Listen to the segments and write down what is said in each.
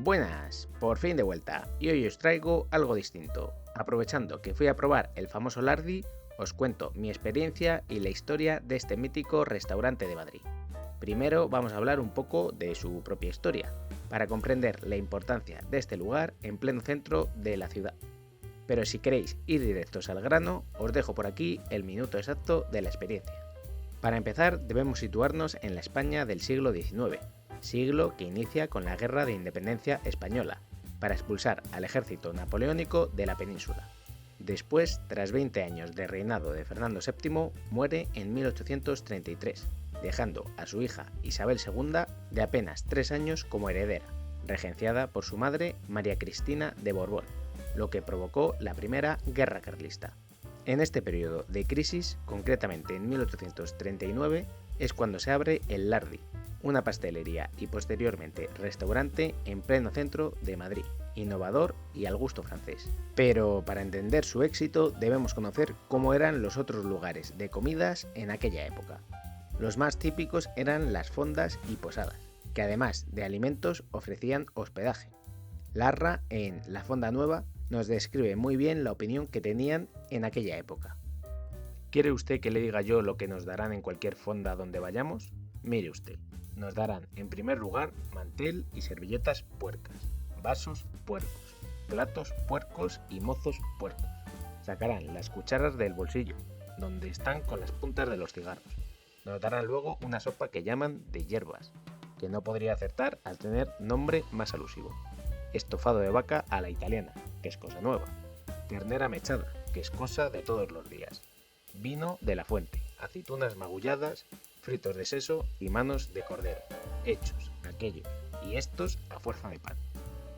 Buenas, por fin de vuelta, y hoy os traigo algo distinto. Aprovechando que fui a probar el famoso Lardi, os cuento mi experiencia y la historia de este mítico restaurante de Madrid. Primero vamos a hablar un poco de su propia historia, para comprender la importancia de este lugar en pleno centro de la ciudad. Pero si queréis ir directos al grano, os dejo por aquí el minuto exacto de la experiencia. Para empezar, debemos situarnos en la España del siglo XIX, siglo que inicia con la Guerra de Independencia Española, para expulsar al ejército napoleónico de la península. Después, tras 20 años de reinado de Fernando VII, muere en 1833, dejando a su hija Isabel II de apenas 3 años como heredera, regenciada por su madre María Cristina de Borbón, lo que provocó la Primera Guerra Carlista. En este periodo de crisis, concretamente en 1839, es cuando se abre el Lardi, una pastelería y posteriormente restaurante en pleno centro de Madrid, innovador y al gusto francés. Pero para entender su éxito debemos conocer cómo eran los otros lugares de comidas en aquella época. Los más típicos eran las fondas y posadas, que además de alimentos ofrecían hospedaje. Larra, en La Fonda Nueva, nos describe muy bien la opinión que tenían en aquella época. ¿Quiere usted que le diga yo lo que nos darán en cualquier fonda donde vayamos? Mire usted, nos darán en primer lugar mantel y servilletas puercas, vasos puercos, platos puercos y mozos puercos. Sacarán las cucharas del bolsillo, donde están con las puntas de los cigarros. Nos darán luego una sopa que llaman de hierbas, que no podría acertar al tener nombre más alusivo. Estofado de vaca a la italiana, que es cosa nueva. Ternera mechada, que es cosa de todos los días. Vino de la fuente, aceitunas magulladas, fritos de seso y manos de cordero, hechos, aquellos y estos a fuerza de pan.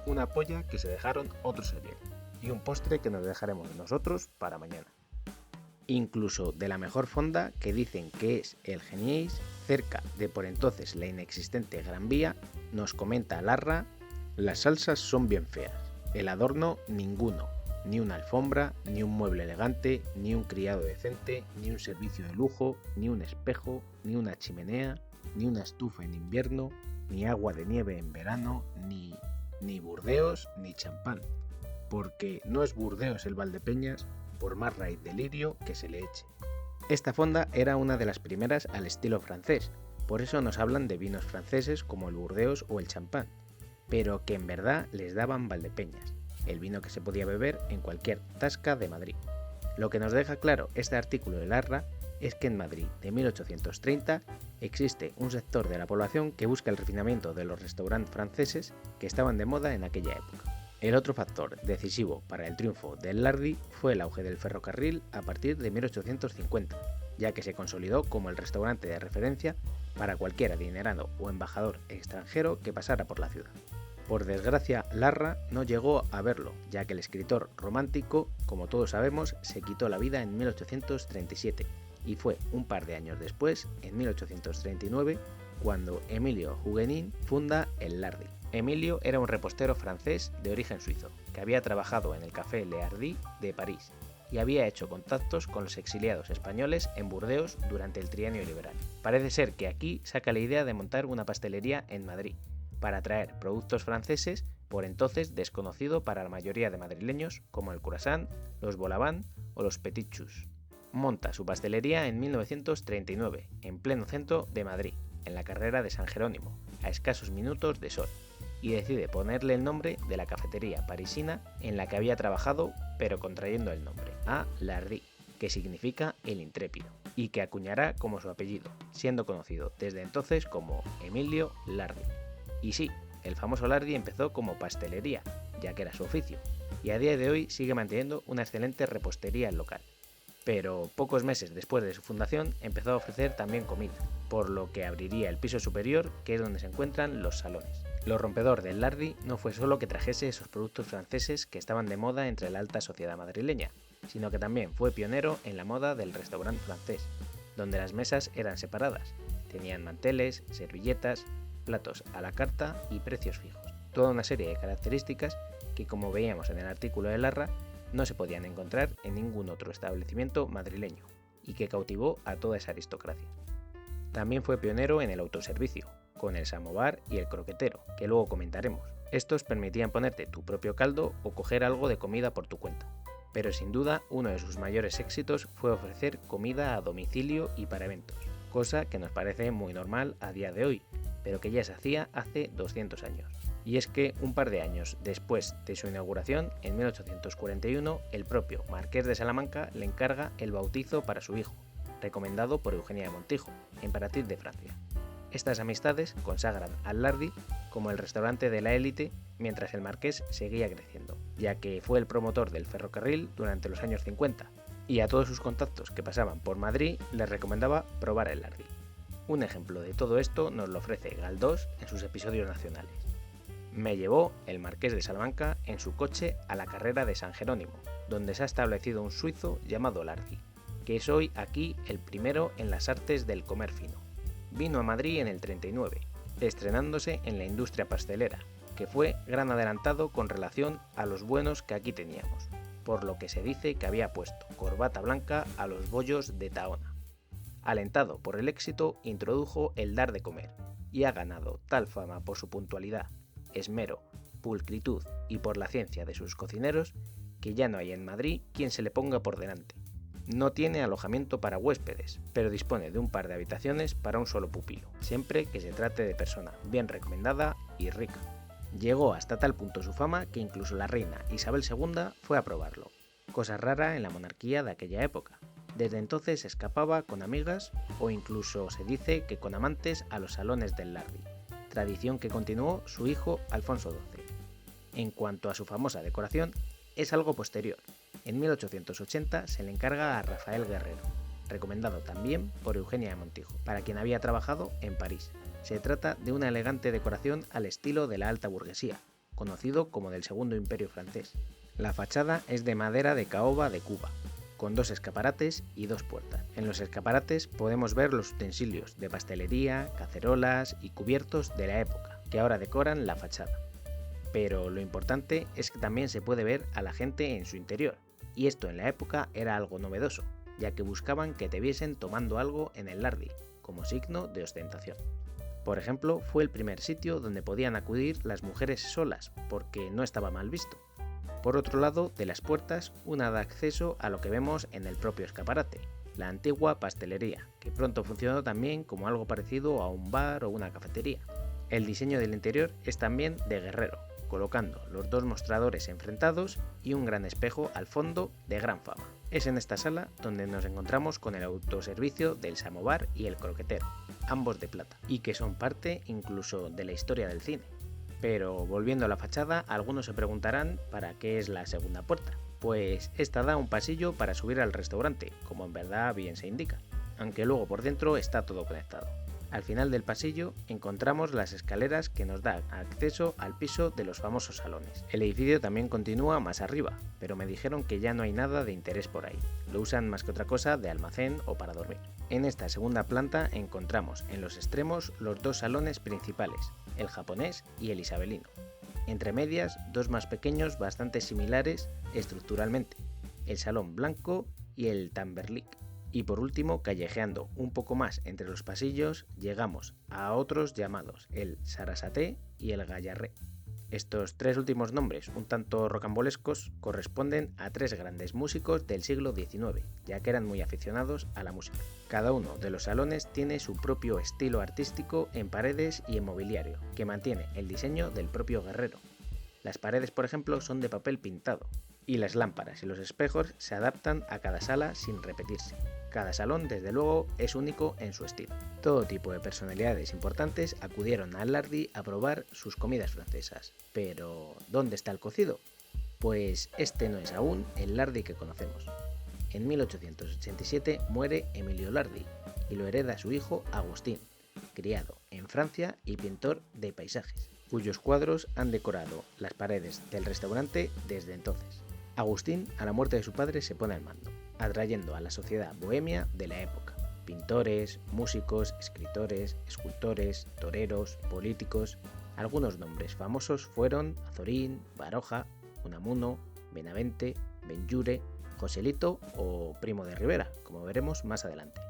Una polla que se dejaron otros ayer y un postre que nos dejaremos nosotros para mañana. Incluso de la mejor fonda que dicen que es el Geniéis, cerca de por entonces la inexistente Gran Vía, nos comenta Larra: las salsas son bien feas, el adorno ninguno, ni una alfombra, ni un mueble elegante, ni un criado decente, ni un servicio de lujo, ni un espejo, ni una chimenea, ni una estufa en invierno, ni agua de nieve en verano, ni Burdeos, ni champán, porque no es Burdeos el Valdepeñas, por más raíz de lirio que se le eche. Esta fonda era una de las primeras al estilo francés, por eso nos hablan de vinos franceses como el Burdeos o el champán, pero que en verdad les daban Valdepeñas, el vino que se podía beber en cualquier tasca de Madrid. Lo que nos deja claro este artículo de Larra es que en Madrid de 1830 existe un sector de la población que busca el refinamiento de los restaurantes franceses que estaban de moda en aquella época. El otro factor decisivo para el triunfo del Lardi fue el auge del ferrocarril a partir de 1850, ya que se consolidó como el restaurante de referencia para cualquier adinerado o embajador extranjero que pasara por la ciudad. Por desgracia, Larra no llegó a verlo, ya que el escritor romántico, como todos sabemos, se quitó la vida en 1837, y fue un par de años después, en 1839, cuando Emilio Huguenin funda el Lardi. Emilio era un repostero francés de origen suizo, que había trabajado en el Café Le Hardy de París, y había hecho contactos con los exiliados españoles en Burdeos durante el Trienio Liberal. Parece ser que aquí saca la idea de montar una pastelería en Madrid, para traer productos franceses por entonces desconocido para la mayoría de madrileños, como el croissant, los bolabán o los petit chus. Monta su pastelería en 1939, en pleno centro de Madrid, en la carrera de San Jerónimo, a escasos minutos de sol, y decide ponerle el nombre de la cafetería parisina en la que había trabajado, pero contrayendo el nombre, a Lardi, que significa el intrépido, y que acuñará como su apellido, siendo conocido desde entonces como Emilio Lardi. Y sí, el famoso Lardi empezó como pastelería, ya que era su oficio, y a día de hoy sigue manteniendo una excelente repostería local. Pero pocos meses después de su fundación empezó a ofrecer también comida, por lo que abriría el piso superior, que es donde se encuentran los salones. Lo rompedor del Lardi no fue solo que trajese esos productos franceses que estaban de moda entre la alta sociedad madrileña, sino que también fue pionero en la moda del restaurante francés, donde las mesas eran separadas, tenían manteles, servilletas, platos a la carta y precios fijos. Toda una serie de características que, como veíamos en el artículo de Larra, no se podían encontrar en ningún otro establecimiento madrileño, y que cautivó a toda esa aristocracia. También fue pionero en el autoservicio, con el samovar y el croquetero, que luego comentaremos, Estos permitían ponerte tu propio caldo o coger algo de comida por tu cuenta. Pero sin duda uno de sus mayores éxitos fue ofrecer comida a domicilio y para eventos, cosa que nos parece muy normal a día de hoy, pero que ya se hacía hace 200 años. Y es que un par de años después de su inauguración, en 1841, el propio Marqués de Salamanca le encarga el bautizo para su hijo, recomendado por Eugenia de Montijo, emperatriz de Francia. Estas amistades consagran al Lardi como el restaurante de la élite mientras el marqués seguía creciendo, ya que fue el promotor del ferrocarril durante los años 50, y a todos sus contactos que pasaban por Madrid les recomendaba probar el Lardi. Un ejemplo de todo esto nos lo ofrece Galdós en sus episodios nacionales. Me llevó el Marqués de Salamanca en su coche a la carrera de San Jerónimo, donde se ha establecido un suizo llamado Lardi, que es hoy aquí el primero en las artes del comer fino. Vino a Madrid en el 39, estrenándose en la industria pastelera, que fue gran adelantado con relación a los buenos que aquí teníamos, por lo que se dice que había puesto corbata blanca a los bollos de Tahona. Alentado por el éxito, introdujo el dar de comer, y ha ganado tal fama por su puntualidad, esmero, pulcritud y por la ciencia de sus cocineros, que ya no hay en Madrid quien se le ponga por delante. No tiene alojamiento para huéspedes, pero dispone de un par de habitaciones para un solo pupilo, siempre que se trate de persona bien recomendada y rica. Llegó hasta tal punto su fama que incluso la reina Isabel II fue a probarlo, cosa rara en la monarquía de aquella época. Desde entonces escapaba con amigas o incluso se dice que con amantes a los salones del Lardi, tradición que continuó su hijo Alfonso XII. En cuanto a su famosa decoración, es algo posterior. En 1880 se le encarga a Rafael Guerrero, recomendado también por Eugenia de Montijo, para quien había trabajado en París. Se trata de una elegante decoración al estilo de la alta burguesía, conocido como del Segundo Imperio francés. La fachada es de madera de caoba de Cuba, con 2 escaparates y 2 puertas. En los escaparates podemos ver los utensilios de pastelería, cacerolas y cubiertos de la época, que ahora decoran la fachada. Pero lo importante es que también se puede ver a la gente en su interior, y esto en la época era algo novedoso, ya que buscaban que te viesen tomando algo en el Lardi, como signo de ostentación. Por ejemplo, fue el primer sitio donde podían acudir las mujeres solas, porque no estaba mal visto. Por otro lado, de las puertas, una da acceso a lo que vemos en el propio escaparate, la antigua pastelería, que pronto funcionó también como algo parecido a un bar o una cafetería. El diseño del interior es también de Guerrero, colocando los 2 mostradores enfrentados y un gran espejo al fondo de gran fama. Es en esta sala donde nos encontramos con el autoservicio del samovar y el croquetero, ambos de plata, y que son parte incluso de la historia del cine. Pero volviendo a la fachada, algunos se preguntarán ¿para qué es la segunda puerta? Pues esta da un pasillo para subir al restaurante, como en verdad bien se indica, aunque luego por dentro está todo conectado. Al final del pasillo encontramos las escaleras que nos dan acceso al piso de los famosos salones. El edificio también continúa más arriba, pero me dijeron que ya no hay nada de interés por ahí. Lo usan más que otra cosa de almacén o para dormir. En esta segunda planta encontramos en los extremos los 2 salones principales, el japonés y el isabelino. Entre medias, 2 más pequeños bastante similares estructuralmente, el salón blanco y el Tamberlik. Y por último, callejeando un poco más entre los pasillos, llegamos a otros llamados el Sarasaté y el Gallarré. Estos 3 últimos nombres, un tanto rocambolescos, corresponden a 3 grandes músicos del siglo XIX, ya que eran muy aficionados a la música. Cada uno de los salones tiene su propio estilo artístico en paredes y en mobiliario, que mantiene el diseño del propio Guerrero. Las paredes, por ejemplo, son de papel pintado, y las lámparas y los espejos se adaptan a cada sala sin repetirse. Cada salón, desde luego, es único en su estilo. Todo tipo de personalidades importantes acudieron al Lardi a probar sus comidas francesas. Pero, ¿dónde está el cocido? Pues este no es aún el Lardi que conocemos. En 1887 muere Emilio Lardi y lo hereda su hijo Agustín, criado en Francia y pintor de paisajes, cuyos cuadros han decorado las paredes del restaurante desde entonces. Agustín, a la muerte de su padre, se pone al mando, atrayendo a la sociedad bohemia de la época. Pintores, músicos, escritores, escultores, toreros, políticos. Algunos nombres famosos fueron Azorín, Baroja, Unamuno, Benavente, Benlliure, Joselito o Primo de Rivera, como veremos más adelante.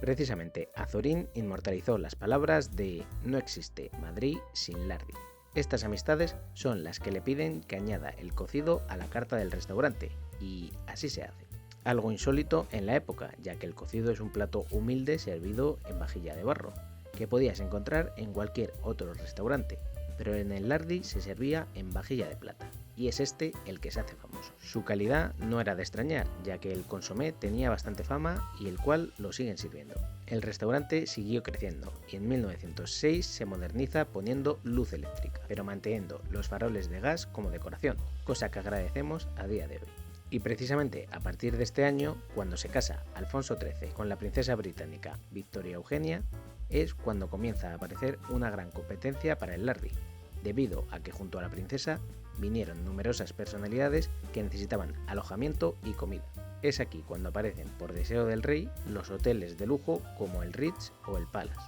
Precisamente, Azorín inmortalizó las palabras de «No existe Madrid sin Lardi». Estas amistades son las que le piden que añada el cocido a la carta del restaurante, y así se hace. Algo insólito en la época, ya que el cocido es un plato humilde servido en vajilla de barro, que podías encontrar en cualquier otro restaurante, pero en el Lardi se servía en vajilla de plata, y es este el que se hace famoso. Su calidad no era de extrañar, ya que el consomé tenía bastante fama y el cual lo siguen sirviendo. El restaurante siguió creciendo y en 1906 se moderniza poniendo luz eléctrica, pero manteniendo los faroles de gas como decoración, cosa que agradecemos a día de hoy. Y precisamente a partir de este año, cuando se casa Alfonso XIII con la princesa británica Victoria Eugenia, es cuando comienza a aparecer una gran competencia para el Lardi, debido a que junto a la princesa vinieron numerosas personalidades que necesitaban alojamiento y comida. Es aquí cuando aparecen, por deseo del rey, los hoteles de lujo como el Ritz o el Palace,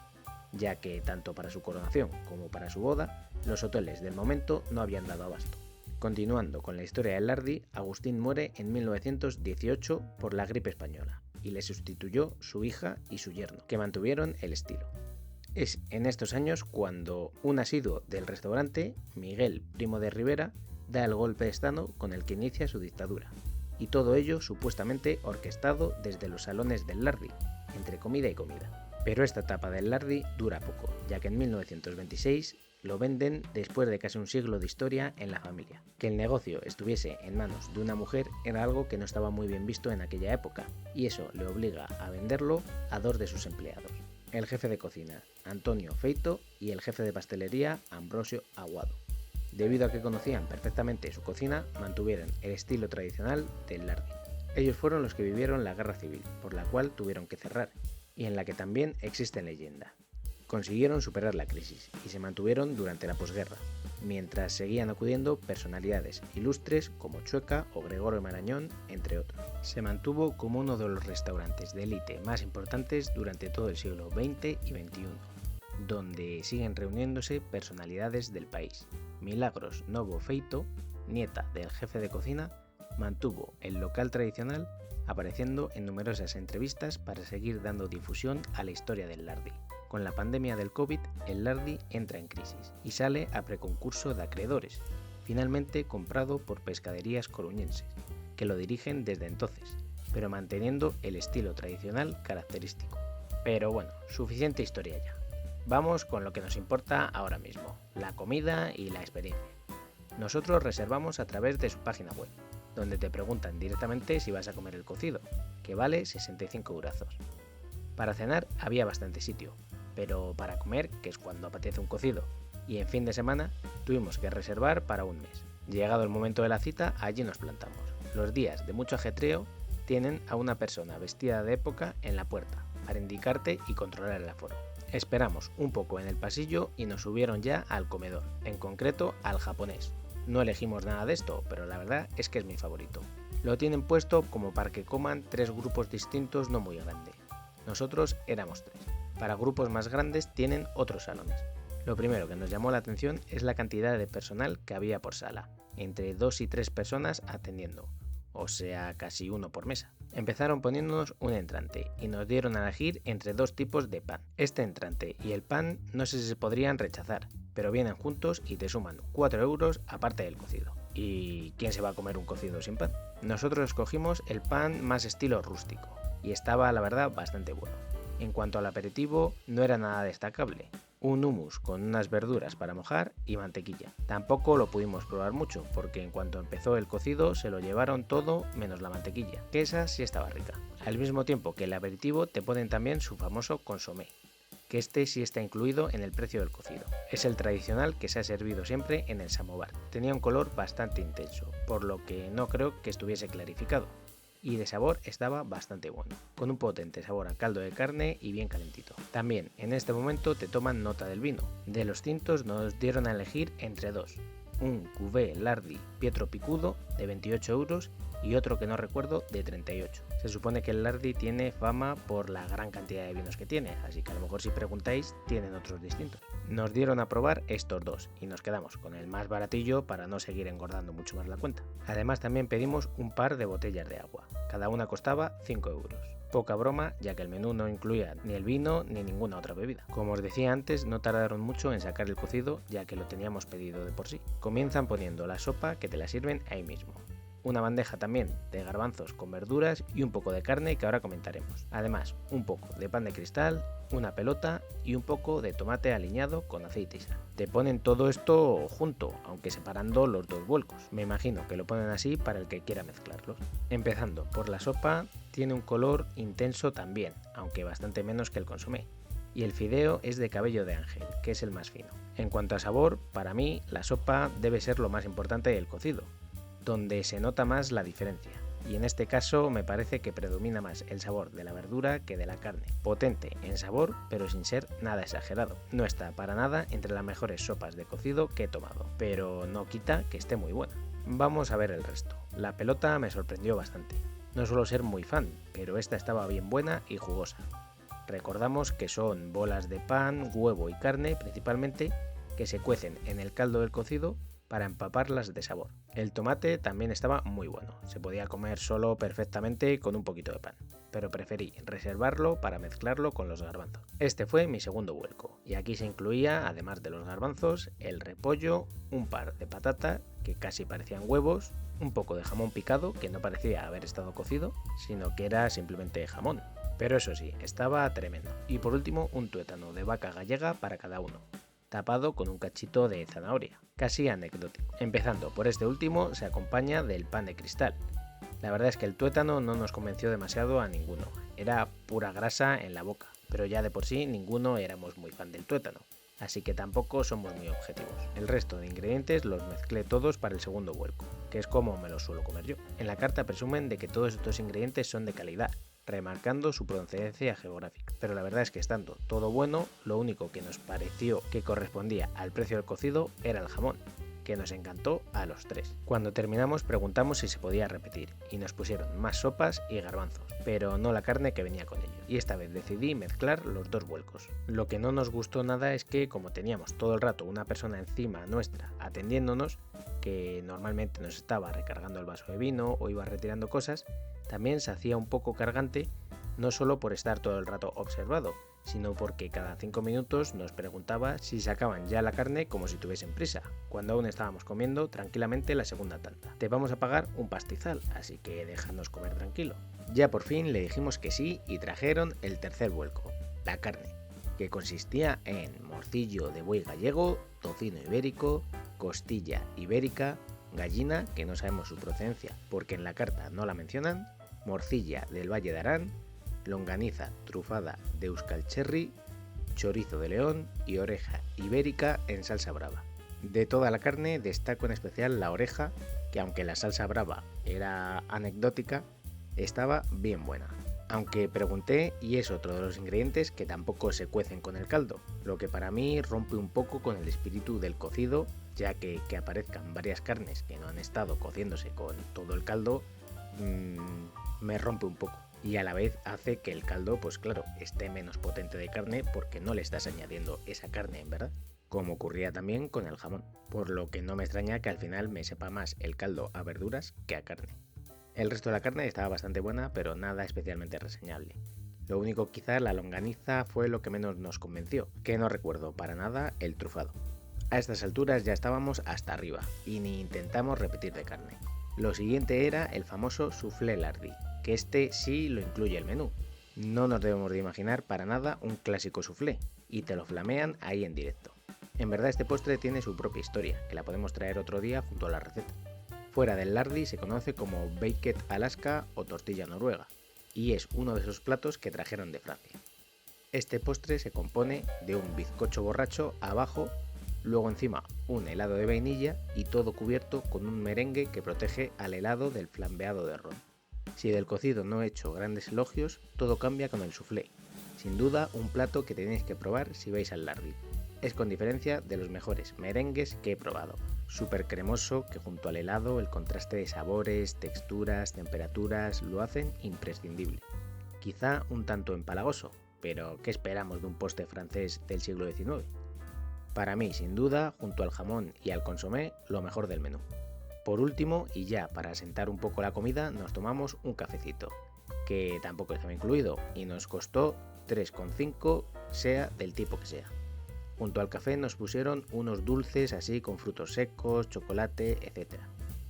ya que tanto para su coronación como para su boda, los hoteles del momento no habían dado abasto. Continuando con la historia del Lardi, Agustín muere en 1918 por la gripe española y le sustituyó su hija y su yerno, que mantuvieron el estilo. Es en estos años cuando un asiduo del restaurante, Miguel Primo de Rivera, da el golpe de estado con el que inicia su dictadura, y todo ello supuestamente orquestado desde los salones del Lardi, entre comida y comida. Pero esta etapa del Lardi dura poco, ya que en 1926 lo venden después de casi un siglo de historia en la familia. Que el negocio estuviese en manos de una mujer era algo que no estaba muy bien visto en aquella época, y eso le obliga a venderlo a dos de sus empleados, el jefe de cocina, Antonio Feito, y el jefe de pastelería, Ambrosio Aguado. Debido a que conocían perfectamente su cocina, mantuvieron el estilo tradicional del Lardi. Ellos fueron los que vivieron la guerra civil, por la cual tuvieron que cerrar, y en la que también existe leyenda. Consiguieron superar la crisis y se mantuvieron durante la posguerra, mientras seguían acudiendo personalidades ilustres como Chueca o Gregorio Marañón, entre otros. Se mantuvo como uno de los restaurantes de élite más importantes durante todo el siglo XX y XXI, donde siguen reuniéndose personalidades del país. Milagros Novo Feito, nieta del jefe de cocina, mantuvo el local tradicional, apareciendo en numerosas entrevistas para seguir dando difusión a la historia del Lardi. Con la pandemia del COVID, el Lardi entra en crisis y sale a preconcurso de acreedores, finalmente comprado por Pescaderías Coruñenses, que lo dirigen desde entonces, pero manteniendo el estilo tradicional característico. Pero bueno, suficiente historia ya. Vamos con lo que nos importa ahora mismo, la comida y la experiencia. Nosotros reservamos a través de su página web, donde te preguntan directamente si vas a comer el cocido, que vale 65 eurazos. Para cenar había bastante sitio, pero para comer, que es cuando apetece un cocido, y en fin de semana, tuvimos que reservar para un mes. Llegado el momento de la cita, allí nos plantamos. Los días de mucho ajetreo tienen a una persona vestida de época en la puerta, para indicarte y controlar el aforo. Esperamos un poco en el pasillo y nos subieron ya al comedor, en concreto al japonés. No elegimos nada de esto, pero la verdad es que es mi favorito. Lo tienen puesto como para que coman 3 grupos distintos no muy grandes. Nosotros éramos 3. Para grupos más grandes tienen otros salones. Lo primero que nos llamó la atención es la cantidad de personal que había por sala, entre 2 y 3 personas atendiendo, o sea, casi uno por mesa. Empezaron poniéndonos un entrante y nos dieron a elegir entre 2 tipos de pan. Este entrante y el pan no sé si se podrían rechazar, pero vienen juntos y te suman 4 euros aparte del cocido. ¿Y quién se va a comer un cocido sin pan? Nosotros escogimos el pan más estilo rústico, y estaba la verdad bastante bueno. En cuanto al aperitivo, no era nada destacable. Un hummus con unas verduras para mojar y mantequilla. Tampoco lo pudimos probar mucho, porque en cuanto empezó el cocido se lo llevaron todo menos la mantequilla, que esa sí estaba rica. Al mismo tiempo que el aperitivo te ponen también su famoso consomé, que este sí está incluido en el precio del cocido. Es el tradicional que se ha servido siempre en el samovar. Tenía un color bastante intenso, por lo que no creo que estuviese clarificado. Y de sabor estaba bastante bueno, con un potente sabor a caldo de carne y bien calentito. También en este momento te toman nota del vino. De los tintos nos dieron a elegir entre 2, un Cuvée Lardi Pietro Picudo de 28 euros y otro que no recuerdo de 38. Se supone que el Lardi tiene fama por la gran cantidad de vinos que tiene, así que a lo mejor si preguntáis tienen otros distintos. Nos dieron a probar estos 2 y nos quedamos con el más baratillo para no seguir engordando mucho más la cuenta. Además también pedimos un par de botellas de agua, cada una costaba 5 euros. Poca broma, ya que el menú no incluía ni el vino ni ninguna otra bebida. Como os decía antes, no tardaron mucho en sacar el cocido, ya que lo teníamos pedido de por sí. Comienzan poniendo la sopa, que te la sirven ahí mismo. Una bandeja también de garbanzos con verduras y un poco de carne que ahora comentaremos. Además, un poco de pan de cristal, una pelota y un poco de tomate aliñado con aceite y sal. Te ponen todo esto junto, aunque separando los dos vuelcos. Me imagino que lo ponen así para el que quiera mezclarlos. Empezando por la sopa, tiene un color intenso también, aunque bastante menos que el consomé. Y el fideo es de cabello de ángel, que es el más fino. En cuanto a sabor, para mí la sopa debe ser lo más importante del cocido, donde se nota más la diferencia, y en este caso me parece que predomina más el sabor de la verdura que de la carne. Potente en sabor, pero sin ser nada exagerado. No está para nada entre las mejores sopas de cocido que he tomado, pero no quita que esté muy buena. Vamos a ver el resto. La pelota me sorprendió bastante. No suelo ser muy fan, pero esta estaba bien buena y jugosa. Recordamos que son bolas de pan, huevo y carne principalmente, que se cuecen en el caldo del cocido para empaparlas de sabor. El tomate también estaba muy bueno, se podía comer solo perfectamente con un poquito de pan, pero preferí reservarlo para mezclarlo con los garbanzos. Este fue mi segundo vuelco, y aquí se incluía, además de los garbanzos, el repollo, un par de patatas, que casi parecían huevos, un poco de jamón picado, que no parecía haber estado cocido, sino que era simplemente jamón. Pero eso sí, estaba tremendo. Y por último, un tuétano de vaca gallega para cada uno, tapado con un cachito de zanahoria, casi anecdótico. Empezando por este último, se acompaña del pan de cristal. La verdad es que el tuétano no nos convenció demasiado a ninguno, era pura grasa en la boca, pero ya de por sí ninguno éramos muy fan del tuétano, así que tampoco somos muy objetivos. El resto de ingredientes los mezclé todos para el segundo vuelco, que es como me los suelo comer yo. En la carta presumen de que todos estos ingredientes son de calidad, remarcando su procedencia geográfica, pero la verdad es que estando todo bueno, lo único que nos pareció que correspondía al precio del cocido era el jamón, que nos encantó a los tres. Cuando terminamos preguntamos si se podía repetir, y nos pusieron más sopas y garbanzos, pero no la carne que venía con ello, y esta vez decidí mezclar los dos vuelcos. Lo que no nos gustó nada es que, como teníamos todo el rato una persona encima nuestra atendiéndonos, que normalmente nos estaba recargando el vaso de vino o iba retirando cosas, también se hacía un poco cargante, no solo por estar todo el rato observado, sino porque cada 5 minutos nos preguntaba si sacaban ya la carne como si tuviesen prisa, cuando aún estábamos comiendo tranquilamente la segunda tanda. Te vamos a pagar un pastizal, así que déjanos comer tranquilo. Ya por fin le dijimos que sí y trajeron el tercer vuelco, la carne, que consistía en morcillo de buey gallego, tocino ibérico, costilla ibérica, gallina, que no sabemos su procedencia porque en la carta no la mencionan, morcilla del Valle de Arán, longaniza trufada de Euskalcherri, chorizo de león y oreja ibérica en salsa brava. De toda la carne destaco en especial la oreja, que aunque la salsa brava era anecdótica, estaba bien buena. Aunque pregunté y es otro de los ingredientes que tampoco se cuecen con el caldo, lo que para mí rompe un poco con el espíritu del cocido, ya que aparezcan varias carnes que no han estado cociéndose con todo el caldo, me rompe un poco. Y a la vez hace que el caldo, pues claro, esté menos potente de carne porque no le estás añadiendo esa carne en verdad, como ocurría también con el jamón, por lo que no me extraña que al final me sepa más el caldo a verduras que a carne. El resto de la carne estaba bastante buena, pero nada especialmente reseñable. Lo único quizá la longaniza fue lo que menos nos convenció, que no recuerdo para nada el trufado. A estas alturas ya estábamos hasta arriba, y ni intentamos repetir de carne. Lo siguiente era el famoso soufflé lardi, que este sí lo incluye el menú. No nos debemos de imaginar para nada un clásico soufflé, y te lo flamean ahí en directo. En verdad este postre tiene su propia historia, que la podemos traer otro día junto a la receta. Fuera del lardi se conoce como baked Alaska o tortilla noruega, y es uno de esos platos que trajeron de Francia. Este postre se compone de un bizcocho borracho abajo, luego encima un helado de vainilla y todo cubierto con un merengue que protege al helado del flambeado de ron. Si del cocido no he hecho grandes elogios, todo cambia con el soufflé. Sin duda un plato que tenéis que probar si vais al lardi. Es con diferencia de los mejores merengues que he probado. Súper cremoso que junto al helado el contraste de sabores, texturas, temperaturas lo hacen imprescindible. Quizá un tanto empalagoso, pero ¿qué esperamos de un postre francés del siglo XIX? Para mí, sin duda, junto al jamón y al consomé, lo mejor del menú. Por último, y ya para asentar un poco la comida, nos tomamos un cafecito. que tampoco estaba incluido y nos costó 3,5 sea del tipo que sea. Junto al café nos pusieron unos dulces así con frutos secos, chocolate, etc.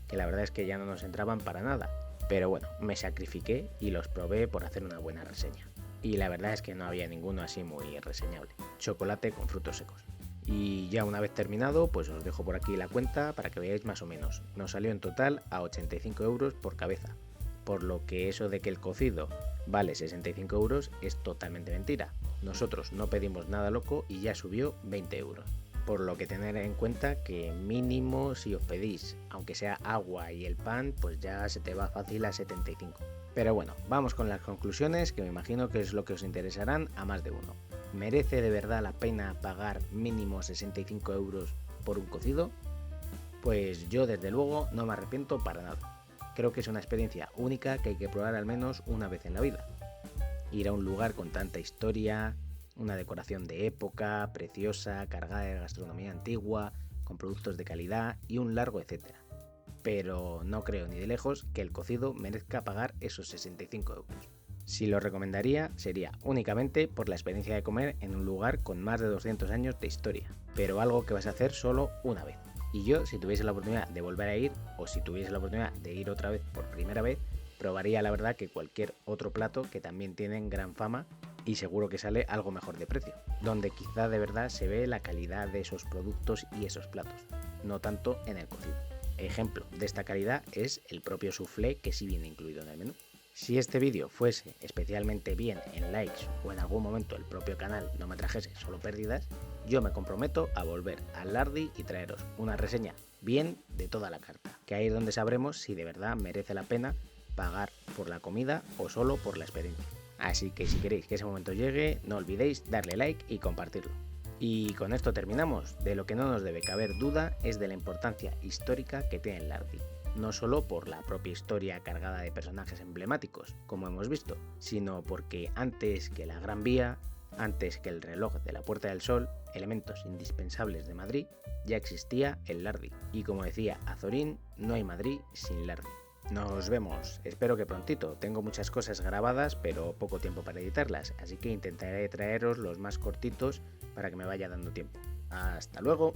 Que la verdad es que ya no nos entraban para nada, pero bueno, me sacrifiqué y los probé por hacer una buena reseña. Y la verdad es que no había ninguno así muy reseñable. Chocolate con frutos secos. Y ya una vez terminado, pues os dejo por aquí la cuenta para que veáis más o menos. Nos salió en total a 85 euros por cabeza. Por lo que eso de que el cocido vale 65 euros es totalmente mentira. Nosotros no pedimos nada loco y ya subió 20 euros. Por lo que tener en cuenta que mínimo si os pedís, aunque sea agua y el pan, pues ya se te va fácil a 75. Pero bueno, vamos con las conclusiones que me imagino que es lo que os interesarán a más de uno. ¿Merece de verdad la pena pagar mínimo 65 euros por un cocido? Pues yo desde luego no me arrepiento para nada. Creo que es una experiencia única que hay que probar al menos una vez en la vida. Ir a un lugar con tanta historia, una decoración de época, preciosa, cargada de gastronomía antigua, con productos de calidad y un largo etcétera. Pero no creo ni de lejos que el cocido merezca pagar esos 65 euros. Si lo recomendaría sería únicamente por la experiencia de comer en un lugar con más de 200 años de historia, pero algo que vas a hacer solo una vez. Y yo, si tuviese la oportunidad de volver a ir, o si tuviese la oportunidad de ir otra vez por primera vez, probaría la verdad que cualquier otro plato que también tienen gran fama y seguro que sale algo mejor de precio, donde quizá de verdad se ve la calidad de esos productos y esos platos, no tanto en el cocido. Ejemplo de esta calidad es el propio soufflé que sí viene incluido en el menú. Si este vídeo fuese especialmente bien en likes o en algún momento el propio canal no me trajese solo pérdidas, yo me comprometo a volver al Lardi y traeros una reseña bien de toda la carta, que ahí es donde sabremos si de verdad merece la pena pagar por la comida o solo por la experiencia. Así que si queréis que ese momento llegue, no olvidéis darle like y compartirlo. Y con esto terminamos. De lo que no nos debe caber duda es de la importancia histórica que tiene el Lardi. No solo por la propia historia cargada de personajes emblemáticos, como hemos visto, sino porque antes que la Gran Vía, antes que el reloj de la Puerta del Sol, elementos indispensables de Madrid, ya existía el Lardi. Y como decía Azorín, no hay Madrid sin Lardi. Nos vemos, espero que prontito. Tengo muchas cosas grabadas, pero poco tiempo para editarlas, así que intentaré traeros los más cortitos para que me vaya dando tiempo. ¡Hasta luego!